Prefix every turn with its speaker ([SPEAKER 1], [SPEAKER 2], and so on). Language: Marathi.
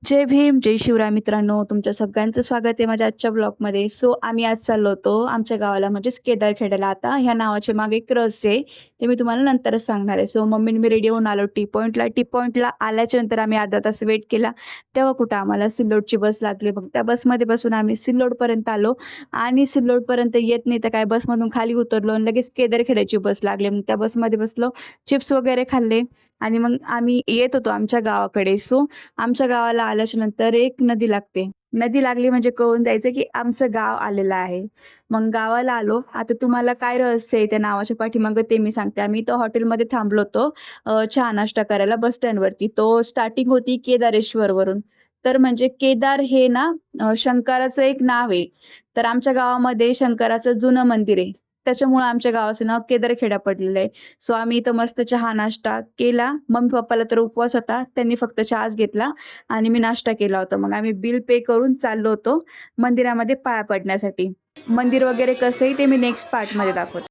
[SPEAKER 1] जय भीम, जय शिवराय मित्रांनो. तुमच्या सगळ्यांचं स्वागत आहे माझ्या आजच्या ब्लॉगमध्ये. सो आम्ही आज चाललो होतो आमच्या गावाला म्हणजेच केदारखेड्याला. आता ह्या नावाच्या मागे एक रहस्य आहे, ते मी तुम्हाला नंतरच सांगणार आहे. सो मम्मीने मी रेडी होऊन आलो टी पॉईंटला. टी पॉईंटला आल्याच्यानंतर आम्ही अर्धा तास वेट केला. तेव्हा कुठं आम्हाला सिल्लोडची बस लागली. मग त्या बसमध्ये बसून आम्ही सिल्लोडपर्यंत आलो आणि सिल्लोडपर्यंत येत नाही तर काय बसमधून खाली उतरलो आणि लगेच केदारखेड्याची बस लागली. मग त्या बसमध्ये बसलो, चिप्स वगैरे खाल्ले आणि मग आम्ही येत होतो आमच्या गावाकडे. सो आमच्या गावाला आल्याच्यानंतर एक नदी लागते. नदी लागली म्हणजे कळून जायचं की आमचं गाव आलेलं आहे. मग गावाला आलो. आता तुम्हाला काय रहस्य आहे त्या नावाच्या पाठीमागं ते मी सांगते. आम्ही इथं हॉटेलमध्ये थांबलो होतो चहा नाश्ता करायला बस स्टँडवरती. तो स्टार्टिंग होती केदारेश्वरवरून. तर म्हणजे केदार हे ना शंकराचं एक नाव आहे. तर आमच्या गावामध्ये शंकराचं जुनं मंदिर आहे. त्याच्यामुळं आमच्या गावाचं नाव केदारखेडा पडलेलं आहे. सो आम्ही इथं मस्त चहा नाश्ता केला. मम्मी पप्पाला तर उपवास होता. त्यांनी फक्त चहाच घेतला आणि मी नाश्ता केला होता. मग आम्ही बिल पे करून चाललो होतो मंदिरामध्ये पाया पडण्यासाठी. मंदिर वगैरे कसं आहे ते मी नेक्स्ट पार्टमध्ये दाखवते.